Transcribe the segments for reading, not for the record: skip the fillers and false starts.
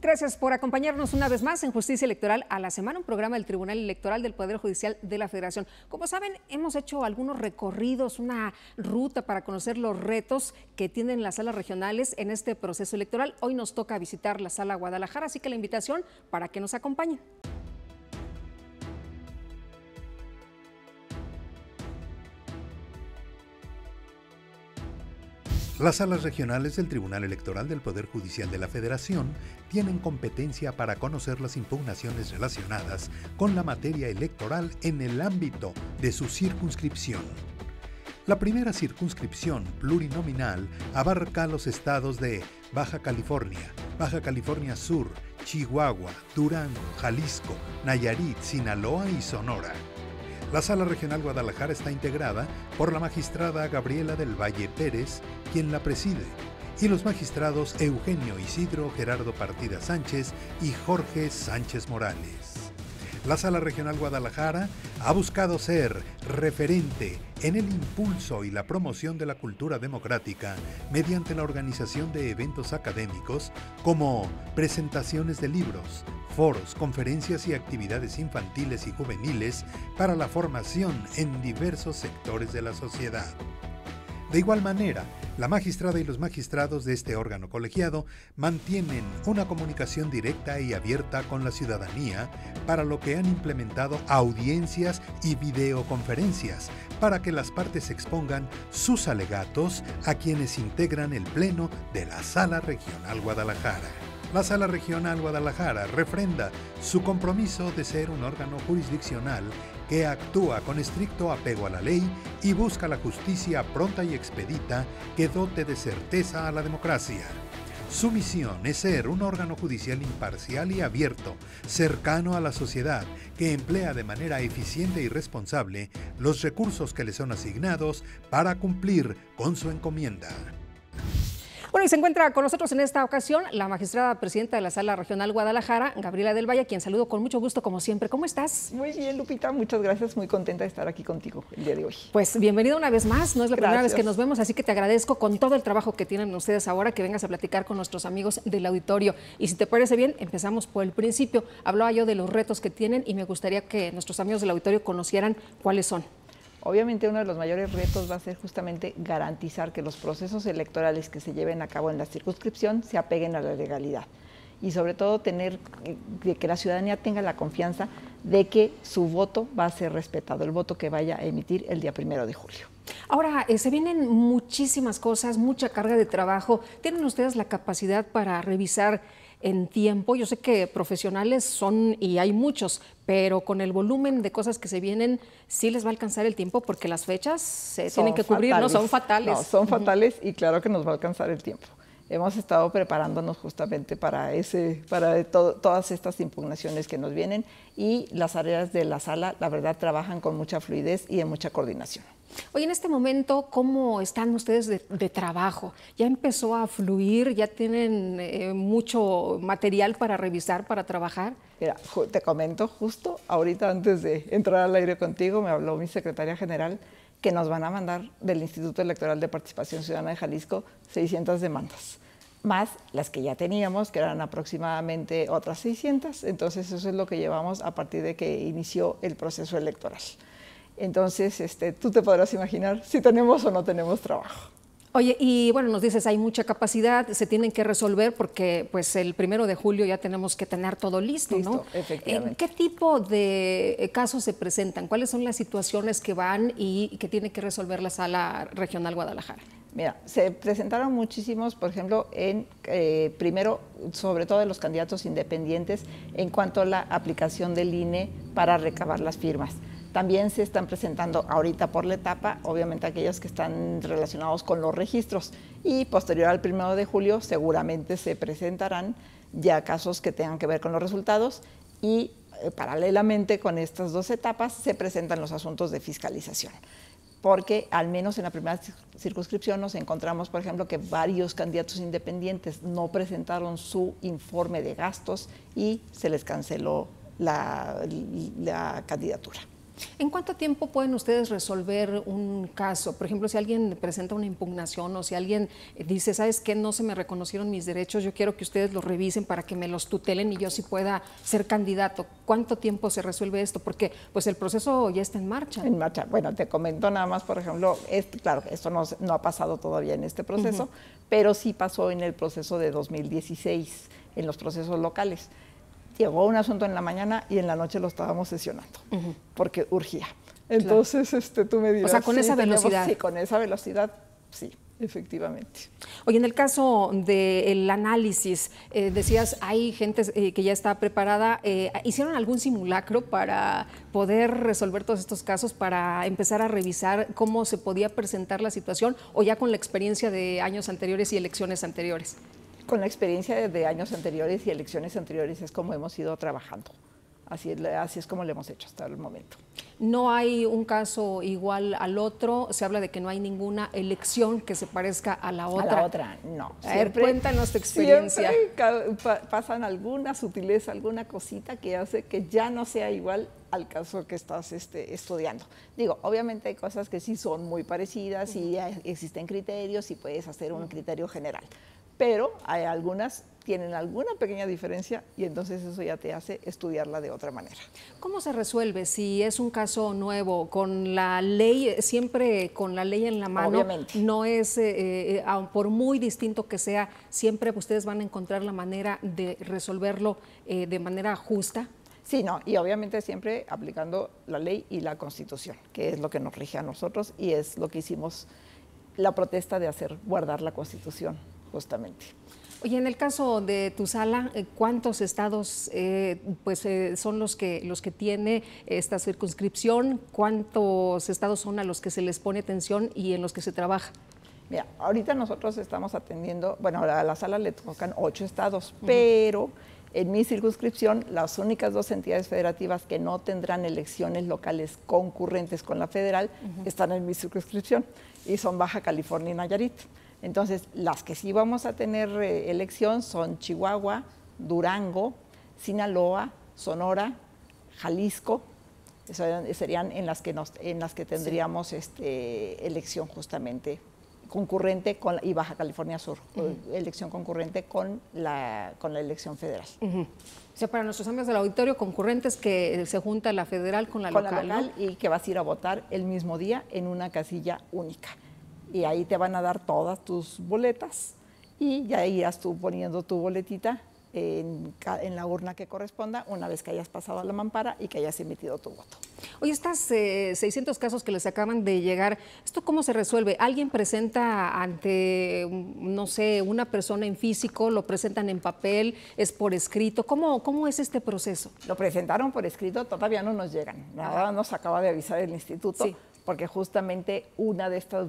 Gracias por acompañarnos una vez más en Justicia Electoral a la Semana, un programa del Tribunal Electoral del Poder Judicial de la Federación. Como saben, hemos hecho algunos recorridos, una ruta para conocer los retos que tienen las salas regionales en este proceso electoral. Hoy nos toca visitar la Sala Guadalajara, así que la invitación para que nos acompañen. Las salas regionales del Tribunal Electoral del Poder Judicial de la Federación tienen competencia para conocer las impugnaciones relacionadas con la materia electoral en el ámbito de su circunscripción. La primera circunscripción plurinominal abarca los estados de Baja California Sur, Chihuahua, Durango, Jalisco, Nayarit, Sinaloa y Sonora. La Sala Regional Guadalajara está integrada por la magistrada Gabriela del Valle Pérez, quien la preside, y los magistrados Eugenio Isidro Gerardo Partida Sánchez y Jorge Sánchez Morales. La Sala Regional Guadalajara ha buscado ser referente en el impulso y la promoción de la cultura democrática mediante la organización de eventos académicos como presentaciones de libros, foros, conferencias y actividades infantiles y juveniles para la formación en diversos sectores de la sociedad. De igual manera, la magistrada y los magistrados de este órgano colegiado mantienen una comunicación directa y abierta con la ciudadanía, para lo que han implementado audiencias y videoconferencias para que las partes expongan sus alegatos a quienes integran el Pleno de la Sala Regional Guadalajara. La Sala Regional Guadalajara refrenda su compromiso de ser un órgano jurisdiccional que actúa con estricto apego a la ley y busca la justicia pronta y expedita que dote de certeza a la democracia. Su misión es ser un órgano judicial imparcial y abierto, cercano a la sociedad, que emplea de manera eficiente y responsable los recursos que le son asignados para cumplir con su encomienda. Bueno, y se encuentra con nosotros en esta ocasión la magistrada presidenta de la Sala Regional Guadalajara, Gabriela del Valle, a quien saludo con mucho gusto como siempre. ¿Cómo estás? Muy bien, Lupita, muchas gracias, muy contenta de estar aquí contigo el día de hoy. Pues bienvenida una vez más, no es la primera vez que nos vemos, así que te agradezco con todo el trabajo que tienen ustedes ahora, que vengas a platicar con nuestros amigos del auditorio. Y si te parece bien, empezamos por el principio. Hablaba yo de los retos que tienen y me gustaría que nuestros amigos del auditorio conocieran cuáles son. Obviamente uno de los mayores retos va a ser justamente garantizar que los procesos electorales que se lleven a cabo en la circunscripción se apeguen a la legalidad y sobre todo que la ciudadanía tenga la confianza de que su voto va a ser respetado, el voto que vaya a emitir el día 1 de julio. Ahora, se vienen muchísimas cosas, mucha carga de trabajo. ¿Tienen ustedes la capacidad para revisar en tiempo? Yo sé que profesionales son y hay muchos, pero con el volumen de cosas que se vienen, sí les va a alcanzar el tiempo porque las fechas se tienen que cubrir, ¿no? Son fatales. No, son fatales y claro que nos va a alcanzar el tiempo. Hemos estado preparándonos justamente para todas estas impugnaciones que nos vienen y las áreas de la sala, la verdad, trabajan con mucha fluidez y en mucha coordinación. Oye, en este momento, ¿cómo están ustedes de trabajo? ¿Ya empezó a fluir? ¿Ya tienen mucho material para revisar, para trabajar? Mira, te comento, justo ahorita antes de entrar al aire contigo, me habló mi secretaria general que nos van a mandar del Instituto Electoral de Participación Ciudadana de Jalisco 600 demandas, más las que ya teníamos, que eran aproximadamente otras 600. Entonces, eso es lo que llevamos a partir de que inició el proceso electoral. Entonces, tú te podrás imaginar si tenemos o no tenemos trabajo. Oye, y bueno, nos dices, hay mucha capacidad, se tienen que resolver porque pues el 1 de julio ya tenemos que tener todo listo, ¿no? Efectivamente. ¿Qué tipo de casos se presentan? ¿Cuáles son las situaciones que van y que tiene que resolver la Sala Regional Guadalajara? Mira, se presentaron muchísimos, por ejemplo, primero, sobre todo de los candidatos independientes, en cuanto a la aplicación del INE para recabar las firmas. También se están presentando ahorita por la etapa, obviamente aquellos que están relacionados con los registros, y posterior al 1 de julio seguramente se presentarán ya casos que tengan que ver con los resultados y paralelamente con estas dos etapas se presentan los asuntos de fiscalización. Porque al menos en la primera circunscripción nos encontramos, por ejemplo, que varios candidatos independientes no presentaron su informe de gastos y se les canceló la candidatura. ¿En cuánto tiempo pueden ustedes resolver un caso? Por ejemplo, si alguien presenta una impugnación o si alguien dice, ¿sabes qué? No se me reconocieron mis derechos, yo quiero que ustedes los revisen para que me los tutelen y yo sí pueda ser candidato. ¿Cuánto tiempo se resuelve esto? Porque pues el proceso ya está en marcha. En marcha. Bueno, te comento nada más, por ejemplo, claro, esto no ha pasado todavía en este proceso, pero sí pasó en el proceso de 2016, en los procesos locales. Llegó un asunto en la mañana y en la noche lo estábamos sesionando, porque urgía. Entonces, claro. Tú me dirás... O sea, con esa velocidad. Sí, con esa velocidad, sí, efectivamente. Oye, en el caso del análisis, decías, hay gente que ya está preparada. ¿Hicieron algún simulacro para poder resolver todos estos casos, para empezar a revisar cómo se podía presentar la situación, o ya con la experiencia de años anteriores y elecciones anteriores? Con la experiencia de años anteriores y elecciones anteriores es como hemos ido trabajando. Así es como lo hemos hecho hasta el momento. ¿No hay un caso igual al otro? Se habla de que no hay ninguna elección que se parezca a la otra. A la otra, no. A ver, cuéntanos tu experiencia. Siempre pasan alguna sutileza, alguna cosita que hace que ya no sea igual al caso que estás estudiando. Digo, obviamente hay cosas que sí son muy parecidas y existen criterios y puedes hacer un criterio general. Pero hay algunas tienen alguna pequeña diferencia y entonces eso ya te hace estudiarla de otra manera. ¿Cómo se resuelve si es un caso nuevo? ¿Con la ley, siempre con la ley en la mano? Obviamente. No es, por muy distinto que sea, siempre ustedes van a encontrar la manera de resolverlo de manera justa. Sí, no, y obviamente siempre aplicando la ley y la Constitución, que es lo que nos rige a nosotros y es lo que hicimos la protesta de hacer, guardar la Constitución, justamente. Oye, en el caso de tu sala, ¿cuántos estados son los que tiene esta circunscripción? ¿Cuántos estados son a los que se les pone atención y en los que se trabaja? Mira, ahorita nosotros estamos atendiendo, bueno, a la sala le tocan 8 estados, pero en mi circunscripción las únicas 2 entidades federativas que no tendrán elecciones locales concurrentes con la federal están en mi circunscripción y son Baja California y Nayarit. Entonces, las que sí vamos a tener elección son Chihuahua, Durango, Sinaloa, Sonora, Jalisco, serían en las que tendríamos elección justamente concurrente y Baja California Sur, elección concurrente con la elección federal. O sea, para nuestros amigos del auditorio, concurrentes que se junta la federal con la local, ¿no? Y que vas a ir a votar el mismo día en una casilla única. Y ahí te van a dar todas tus boletas y ya irás tú poniendo tu boletita en la urna que corresponda una vez que hayas pasado a la mampara y que hayas emitido tu voto. Oye, estas 600 casos que les acaban de llegar, ¿esto cómo se resuelve? ¿Alguien presenta ante, no sé, una persona en físico, lo presentan en papel, es por escrito? ¿Cómo es este proceso? Lo presentaron por escrito, todavía no nos llegan. Nada nos acaba de avisar el instituto, porque justamente una de estas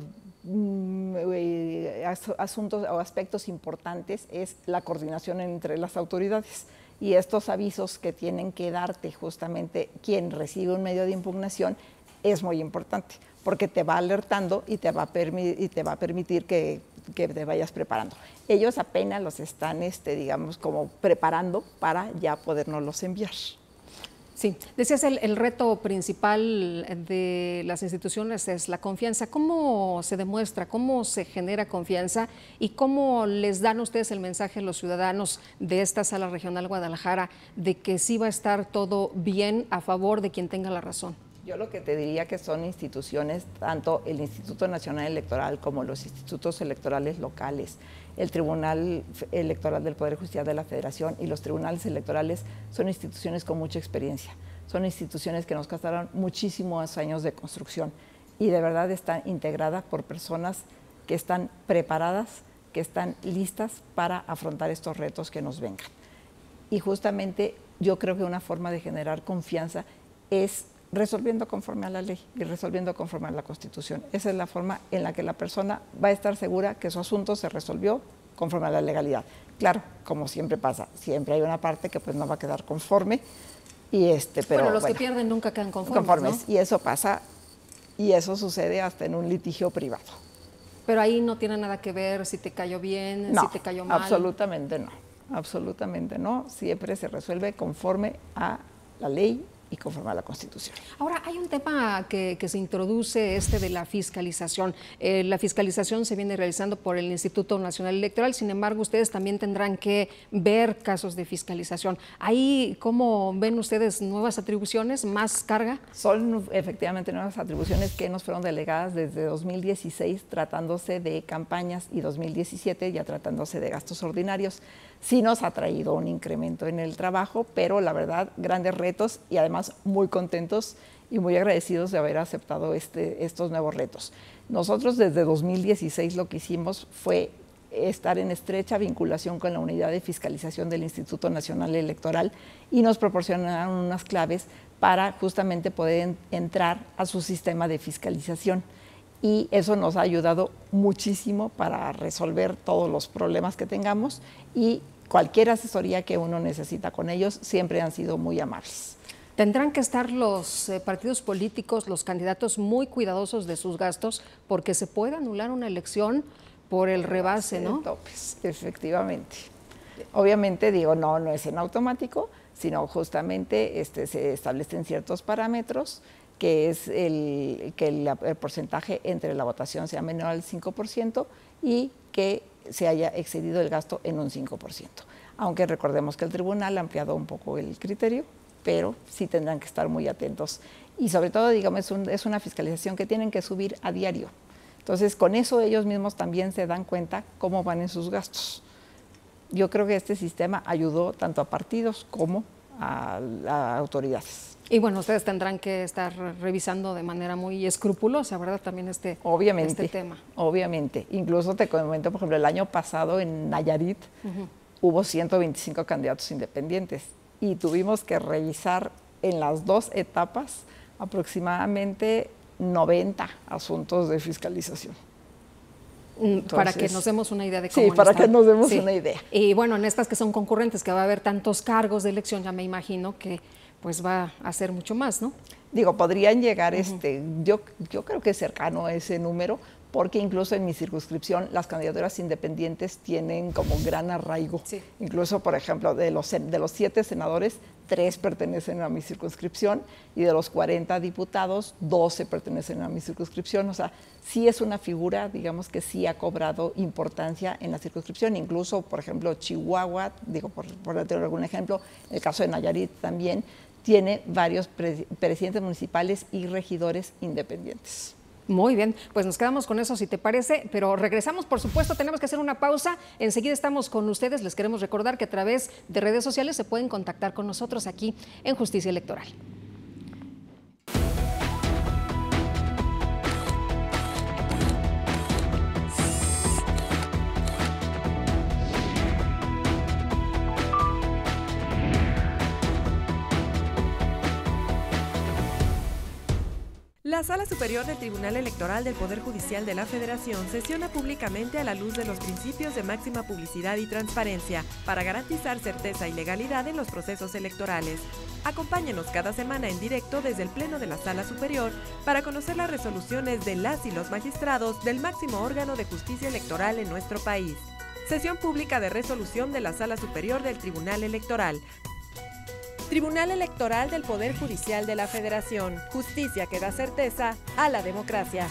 asuntos o aspectos importantes es la coordinación entre las autoridades y estos avisos que tienen que darte justamente quien recibe un medio de impugnación es muy importante porque te va alertando y te va a permitir que te vayas preparando. Ellos apenas los están, digamos, como preparando para ya podernoslos enviar. Sí, decías el reto principal de las instituciones es la confianza. ¿Cómo se demuestra, cómo se genera confianza y cómo les dan ustedes el mensaje a los ciudadanos de esta Sala Regional Guadalajara de que sí va a estar todo bien a favor de quien tenga la razón? Yo lo que te diría que son instituciones, tanto el Instituto Nacional Electoral como los institutos electorales locales, el Tribunal Electoral del Poder Judicial de la Federación y los tribunales electorales son instituciones con mucha experiencia. Son instituciones que nos costaron muchísimos años de construcción y de verdad están integradas por personas que están preparadas, que están listas para afrontar estos retos que nos vengan. Y justamente yo creo que una forma de generar confianza es resolviendo conforme a la ley y resolviendo conforme a la Constitución. Esa es la forma en la que la persona va a estar segura que su asunto se resolvió conforme a la legalidad. Claro, como siempre pasa, siempre hay una parte que pues no va a quedar conforme. Pero los que pierden nunca quedan conformes, ¿no? Y eso pasa, y eso sucede hasta en un litigio privado. Pero ahí no tiene nada que ver si te cayó bien, si te cayó mal. Absolutamente no, absolutamente no. Siempre se resuelve conforme a la ley y conforme a la Constitución. Ahora, hay un tema que se introduce, de la fiscalización. La fiscalización se viene realizando por el Instituto Nacional Electoral, sin embargo, ustedes también tendrán que ver casos de fiscalización. Ahí, ¿cómo ven ustedes nuevas atribuciones, más carga? Son efectivamente nuevas atribuciones que nos fueron delegadas desde 2016, tratándose de campañas, y 2017 ya tratándose de gastos ordinarios. Sí nos ha traído un incremento en el trabajo, pero la verdad, grandes retos y además muy contentos y muy agradecidos de haber aceptado estos nuevos retos. Nosotros desde 2016 lo que hicimos fue estar en estrecha vinculación con la unidad de fiscalización del Instituto Nacional Electoral y nos proporcionaron unas claves para justamente poder entrar a su sistema de fiscalización. Y eso nos ha ayudado muchísimo para resolver todos los problemas que tengamos, y cualquier asesoría que uno necesita con ellos siempre han sido muy amables. ¿Tendrán que estar los partidos políticos, los candidatos, muy cuidadosos de sus gastos porque se puede anular una elección por el rebase, ¿no? Topes, efectivamente. Obviamente, digo, no es en automático, sino justamente se establecen ciertos parámetros, que es el porcentaje entre la votación sea menor al 5% y que se haya excedido el gasto en un 5%. Aunque recordemos que el tribunal ha ampliado un poco el criterio, pero sí tendrán que estar muy atentos. Y sobre todo, digamos, es una fiscalización que tienen que subir a diario. Entonces, con eso ellos mismos también se dan cuenta cómo van en sus gastos. Yo creo que este sistema ayudó tanto a partidos como a autoridades. Y bueno, ustedes tendrán que estar revisando de manera muy escrupulosa, ¿verdad? También obviamente, este tema. Obviamente. Incluso te comento, por ejemplo, el año pasado en Nayarit hubo 125 candidatos independientes y tuvimos que revisar en las dos etapas aproximadamente 90 asuntos de fiscalización. Entonces, para que nos demos una idea de cómo. Sí, para que nos demos una idea. Y bueno, en estas que son concurrentes, que va a haber tantos cargos de elección, ya me imagino que pues va a ser mucho más, ¿no? Digo, podrían llegar, yo creo que es cercano a ese número, porque incluso en mi circunscripción las candidaturas independientes tienen como gran arraigo. Sí. Incluso, por ejemplo, de los 7 senadores, 3 pertenecen a mi circunscripción, y de los 40 diputados, 12 pertenecen a mi circunscripción. O sea, sí es una figura, digamos, que sí ha cobrado importancia en la circunscripción. Incluso, por ejemplo, Chihuahua, digo, por tener algún ejemplo, el caso de Nayarit también, tiene varios presidentes municipales y regidores independientes. Muy bien, pues nos quedamos con eso si te parece, pero regresamos, por supuesto, tenemos que hacer una pausa, enseguida estamos con ustedes, les queremos recordar que a través de redes sociales se pueden contactar con nosotros aquí en Justicia Electoral. La Sala Superior del Tribunal Electoral del Poder Judicial de la Federación sesiona públicamente a la luz de los principios de máxima publicidad y transparencia para garantizar certeza y legalidad en los procesos electorales. Acompáñenos cada semana en directo desde el Pleno de la Sala Superior para conocer las resoluciones de las y los magistrados del máximo órgano de justicia electoral en nuestro país. Sesión pública de resolución de la Sala Superior del Tribunal Electoral. Tribunal Electoral del Poder Judicial de la Federación. Justicia que da certeza a la democracia.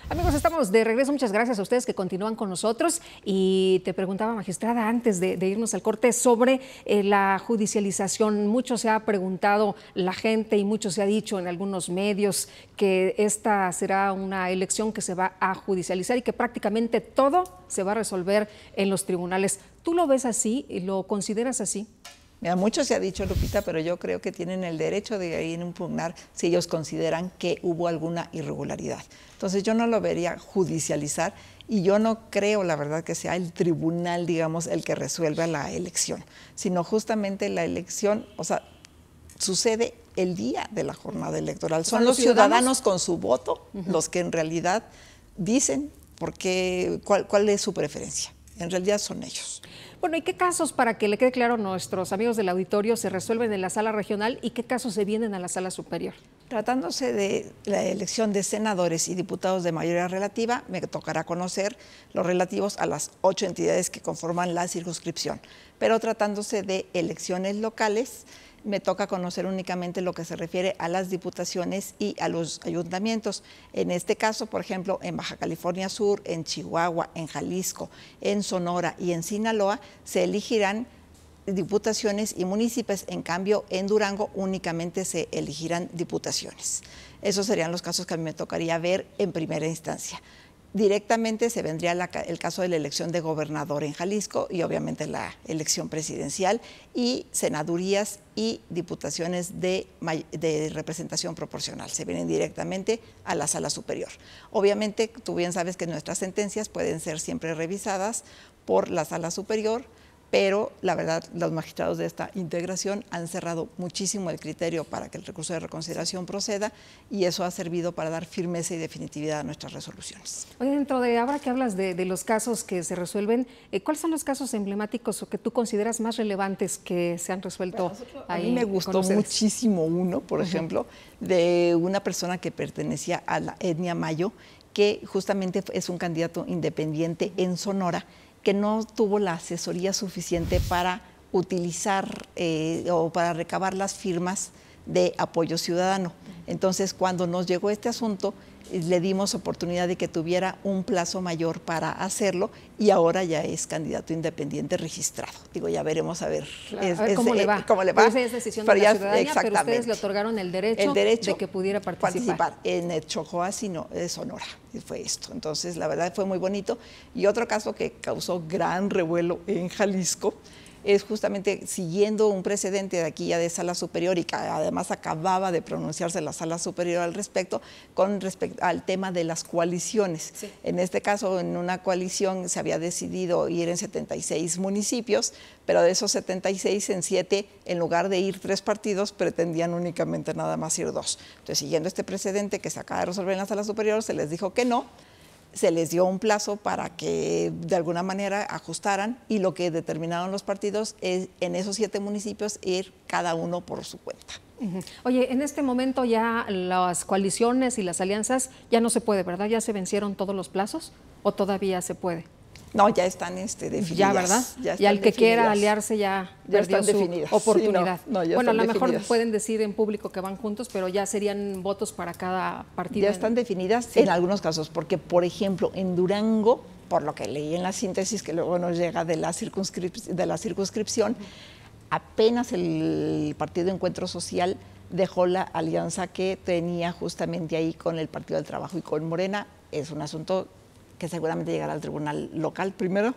Amigos, estamos de regreso. Muchas gracias a ustedes que continúan con nosotros. Y te preguntaba, magistrada, antes de irnos al corte, sobre la judicialización. Mucho se ha preguntado la gente y mucho se ha dicho en algunos medios que esta será una elección que se va a judicializar y que prácticamente todo se va a resolver en los tribunales. ¿Tú lo ves así y lo consideras así? Mira, mucho se ha dicho, Lupita, pero yo creo que tienen el derecho de ir a impugnar si ellos consideran que hubo alguna irregularidad. Entonces yo no lo vería judicializar y yo no creo, la verdad, que sea el tribunal, digamos, el que resuelva la elección, sino justamente la elección, o sea, sucede el día de la jornada electoral. Son los ciudadanos con su voto los que en realidad dicen cuál es su preferencia. En realidad son ellos. Bueno, ¿y qué casos, para que le quede claro a nuestros amigos del auditorio, se resuelven en la sala regional y qué casos se vienen a la sala superior? Tratándose de la elección de senadores y diputados de mayoría relativa, me tocará conocer los relativos a las 8 entidades que conforman la circunscripción. Pero tratándose de elecciones locales, me toca conocer únicamente lo que se refiere a las diputaciones y a los ayuntamientos. En este caso, por ejemplo, en Baja California Sur, en Chihuahua, en Jalisco, en Sonora y en Sinaloa, se elegirán diputaciones y municipios. En cambio, en Durango únicamente se elegirán diputaciones. Esos serían los casos que a mí me tocaría ver en primera instancia. Directamente se vendría el caso de la elección de gobernador en Jalisco y obviamente la elección presidencial y senadurías y diputaciones de representación proporcional. Se vienen directamente a la sala superior. Obviamente, tú bien sabes que nuestras sentencias pueden ser siempre revisadas por la sala superior, pero la verdad los magistrados de esta integración han cerrado muchísimo el criterio para que el recurso de reconsideración proceda y eso ha servido para dar firmeza y definitividad a nuestras resoluciones. Oye, dentro de, ahora que hablas de los casos que se resuelven, ¿cuáles son los casos emblemáticos o que tú consideras más relevantes que se han resuelto ahí? A mí me gustó muchísimo uno, por ejemplo, de una persona que pertenecía a la etnia mayo, que justamente es un candidato independiente en Sonora, que no tuvo la asesoría suficiente para utilizar o para recabar las firmas de apoyo ciudadano. Entonces, cuando nos llegó este asunto, le dimos oportunidad de que tuviera un plazo mayor para hacerlo y ahora ya es candidato independiente registrado. Digo, ya veremos a ver, cómo le va. ¿Cómo le va? Pero esa es decisión de la ciudadanía, pero ustedes le otorgaron el derecho de que pudiera participar. En el Chocoa, sino de Sonora, fue esto. Entonces, la verdad fue muy bonito. Y otro caso que causó gran revuelo en Jalisco es justamente siguiendo un precedente de aquí ya de Sala Superior y que además acababa de pronunciarse la Sala Superior al respecto, con respecto al tema de las coaliciones. Sí. En este caso, en una coalición se había decidido ir en 76 municipios, pero de esos 76, en 7, en lugar de ir 3 partidos, pretendían únicamente nada más ir 2. Entonces, siguiendo este precedente que se acaba de resolver en la Sala Superior, se les dijo que no, se les dio un plazo para que de alguna manera ajustaran y lo que determinaron los partidos es en esos 7 municipios ir cada uno por su cuenta. Oye, en este momento ya las coaliciones y las alianzas ya no se puede, ¿verdad? ¿Ya se vencieron todos los plazos o todavía se puede? No, ya están definidas. Ya, ¿verdad? Y al que quiera aliarse ya perdió su oportunidad. Sí, no, bueno, a lo mejor pueden decir en público que van juntos, pero ya serían votos para cada partido. Ya están definidas en algunos casos, porque, por ejemplo, en Durango, por lo que leí en la síntesis que luego nos llega de la circunscripción, apenas el Partido Encuentro Social dejó la alianza que tenía justamente ahí con el Partido del Trabajo y con Morena. Es un asunto que seguramente llegará al tribunal local primero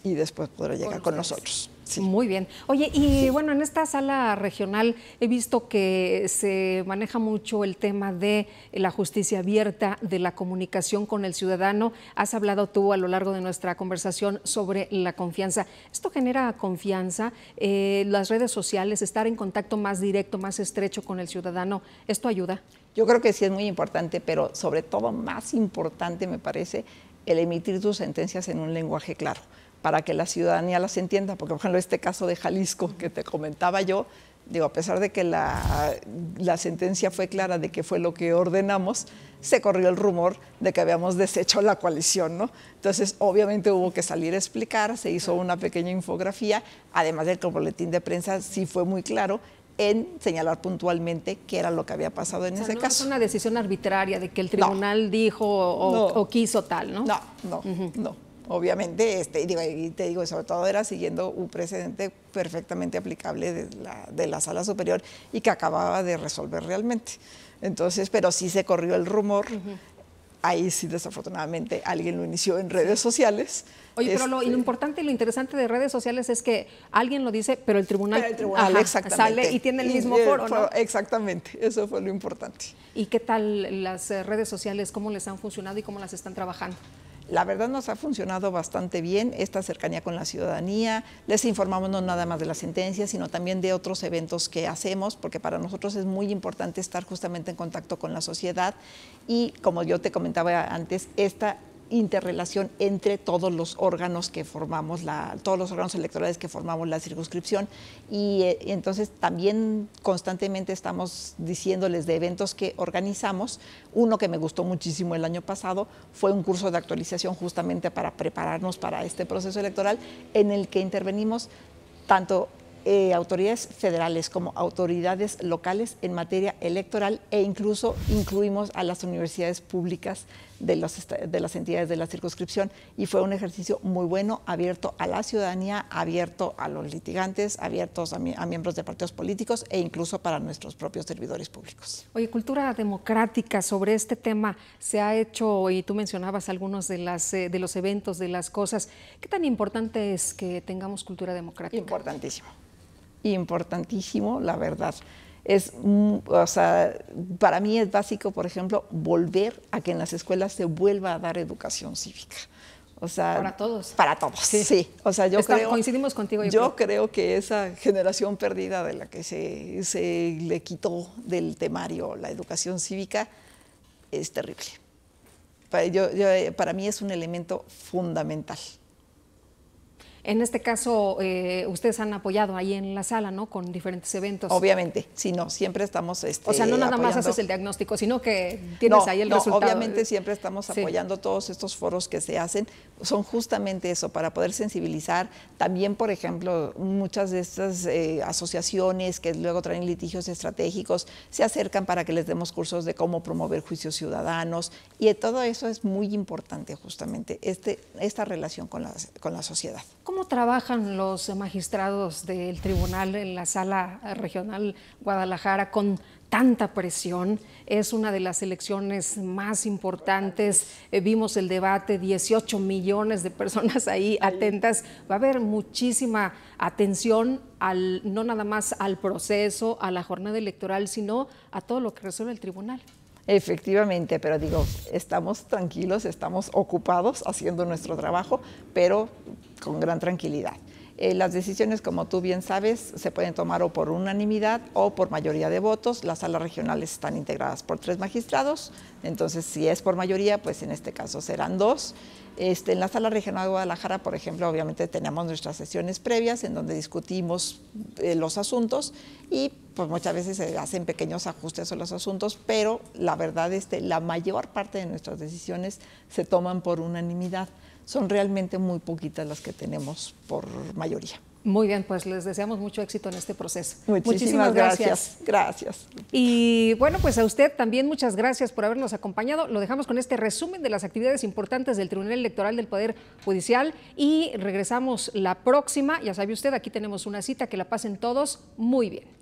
y después podrá llegar con nosotros. Sí. Muy bien. Oye, y bueno, en esta sala regional he visto que se maneja mucho el tema de la justicia abierta, de la comunicación con el ciudadano. Has hablado tú a lo largo de nuestra conversación sobre la confianza. ¿Esto genera confianza? Las redes sociales, estar en contacto más directo, más estrecho con el ciudadano, ¿esto ayuda? Yo creo que sí es muy importante, pero sobre todo más importante me parece el emitir tus sentencias en un lenguaje claro, para que la ciudadanía las entienda, porque por ejemplo este caso de Jalisco que te comentaba yo, digo, a pesar de que la sentencia fue clara de que fue lo que ordenamos, se corrió el rumor de que habíamos deshecho la coalición, ¿no? Entonces, obviamente hubo que salir a explicar, se hizo una pequeña infografía, además del boletín de prensa sí fue muy claro en señalar puntualmente qué era lo que había pasado en ese caso. No es una decisión arbitraria de que el tribunal dijo o quiso tal, ¿no? No. Obviamente, y te digo, sobre todo era siguiendo un precedente perfectamente aplicable de la Sala Superior y que acababa de resolver realmente. Entonces, pero sí se corrió el rumor ahí sí desafortunadamente alguien lo inició en redes sociales. Oye, pero lo importante y lo interesante de redes sociales es que alguien lo dice, pero el tribunal, sale y tiene el mismo foro, ¿no? Exactamente, eso fue lo importante. ¿Y qué tal las redes sociales? ¿Cómo les han funcionado y cómo las están trabajando? La verdad nos ha funcionado bastante bien esta cercanía con la ciudadanía. Les informamos no nada más de las sentencias, sino también de otros eventos que hacemos, porque para nosotros es muy importante estar justamente en contacto con la sociedad y, como yo te comentaba antes, esta interrelación entre todos los órganos que formamos, todos los órganos electorales que formamos la circunscripción y entonces también constantemente estamos diciéndoles de eventos que organizamos. Uno que me gustó muchísimo el año pasado fue un curso de actualización justamente para prepararnos para este proceso electoral en el que intervenimos tanto autoridades federales como autoridades locales en materia electoral e incluso incluimos a las universidades públicas de las entidades de la circunscripción y fue un ejercicio muy bueno, abierto a la ciudadanía, abierto a los litigantes, abiertos a miembros de partidos políticos e incluso para nuestros propios servidores públicos. Oye, cultura democrática, sobre este tema se ha hecho, y tú mencionabas algunos de los eventos, de las cosas. ¿Qué tan importante es que tengamos cultura democrática? Importantísimo. Importantísimo, la verdad. O sea, para mí es básico, por ejemplo, volver a que en las escuelas se vuelva a dar educación cívica. O sea, para todos. Para todos, sí. O sea, coincidimos contigo. Yo creo que esa generación perdida de la que se le quitó del temario la educación cívica es terrible. Para mí es un elemento fundamental. En este caso, ustedes han apoyado ahí en la sala, ¿no? Con diferentes eventos. Obviamente, sí, no, siempre estamos o sea, no nada apoyando. más haces el diagnóstico, sino que tienes ahí el resultado. Obviamente siempre estamos apoyando todos estos foros que se hacen. Son justamente eso, para poder sensibilizar. También, por ejemplo, muchas de estas asociaciones que luego traen litigios estratégicos se acercan para que les demos cursos de cómo promover juicios ciudadanos. Y todo eso es muy importante, justamente, esta relación con la sociedad. ¿Cómo trabajan los magistrados del tribunal en la sala regional Guadalajara con tanta presión? Es una de las elecciones más importantes. Vimos el debate, 18 millones de personas ahí atentas. Va a haber muchísima atención no nada más al proceso, a la jornada electoral, sino a todo lo que resuelve el tribunal. Efectivamente, pero digo, estamos tranquilos, estamos ocupados haciendo nuestro trabajo, pero con gran tranquilidad. Las decisiones, como tú bien sabes, se pueden tomar o por unanimidad o por mayoría de votos. Las salas regionales están integradas por 3 magistrados, entonces si es por mayoría, pues en este caso serán 2. En la sala regional de Guadalajara, por ejemplo, obviamente tenemos nuestras sesiones previas en donde discutimos los asuntos y pues muchas veces se hacen pequeños ajustes a los asuntos, pero la verdad la mayor parte de nuestras decisiones se toman por unanimidad. Son realmente muy poquitas las que tenemos por mayoría. Muy bien, pues les deseamos mucho éxito en este proceso. Muchísimas gracias. Gracias. Y bueno, pues a usted también muchas gracias por habernos acompañado. Lo dejamos con este resumen de las actividades importantes del Tribunal Electoral del Poder Judicial y regresamos la próxima. Ya sabe usted, aquí tenemos una cita, que la pasen todos muy bien.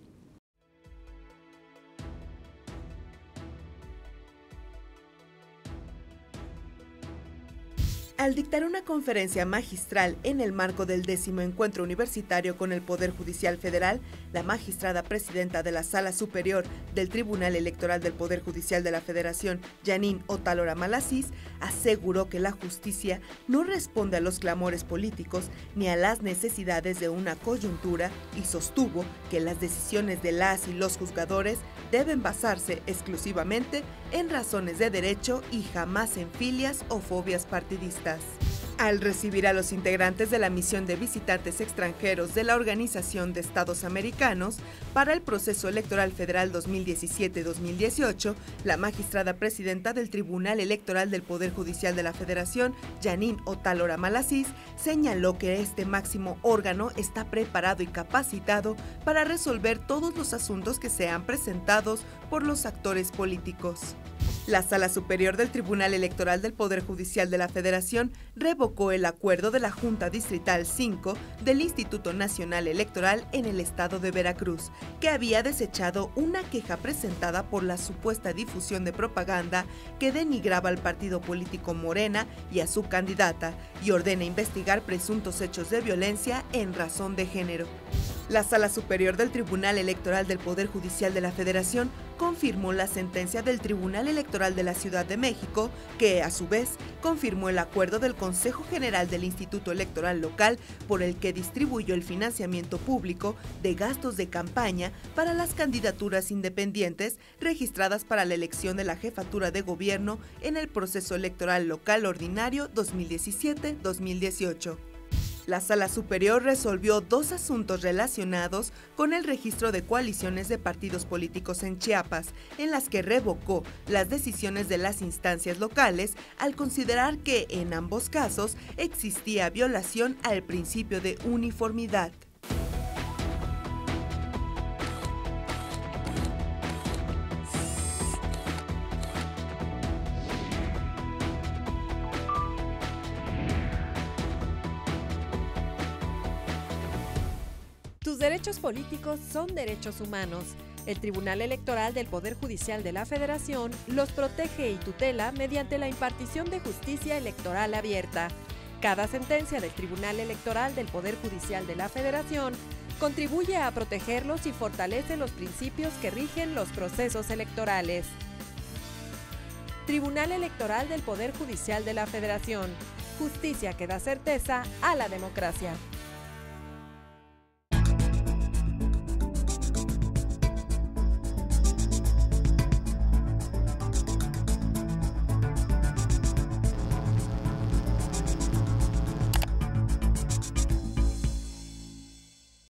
Al dictar una conferencia magistral en el marco del 10º Encuentro Universitario con el Poder Judicial Federal, la magistrada presidenta de la Sala Superior del Tribunal Electoral del Poder Judicial de la Federación, Janine Otálora Malassís, aseguró que la justicia no responde a los clamores políticos ni a las necesidades de una coyuntura y sostuvo que las decisiones de las y los juzgadores deben basarse exclusivamente en razones de derecho y jamás en filias o fobias partidistas. Al recibir a los integrantes de la misión de visitantes extranjeros de la Organización de Estados Americanos para el proceso electoral federal 2017-2018, la magistrada presidenta del Tribunal Electoral del Poder Judicial de la Federación, Janine Otálora Malassís, señaló que este máximo órgano está preparado y capacitado para resolver todos los asuntos que sean presentados por los actores políticos. La Sala Superior del Tribunal Electoral del Poder Judicial de la Federación revocó el acuerdo de la Junta Distrital 5 del Instituto Nacional Electoral en el estado de Veracruz, que había desechado una queja presentada por la supuesta difusión de propaganda que denigraba al partido político Morena y a su candidata, y ordena investigar presuntos hechos de violencia en razón de género. La Sala Superior del Tribunal Electoral del Poder Judicial de la Federación confirmó la sentencia del Tribunal Electoral de la Ciudad de México, que, a su vez, confirmó el acuerdo del Consejo General del Instituto Electoral Local por el que distribuyó el financiamiento público de gastos de campaña para las candidaturas independientes registradas para la elección de la jefatura de gobierno en el proceso electoral local ordinario 2017-2018. La Sala Superior resolvió 2 asuntos relacionados con el registro de coaliciones de partidos políticos en Chiapas, en las que revocó las decisiones de las instancias locales al considerar que en ambos casos existía violación al principio de uniformidad. Tus derechos políticos son derechos humanos. El Tribunal Electoral del Poder Judicial de la Federación los protege y tutela mediante la impartición de justicia electoral abierta. Cada sentencia del Tribunal Electoral del Poder Judicial de la Federación contribuye a protegerlos y fortalece los principios que rigen los procesos electorales. Tribunal Electoral del Poder Judicial de la Federación. Justicia que da certeza a la democracia.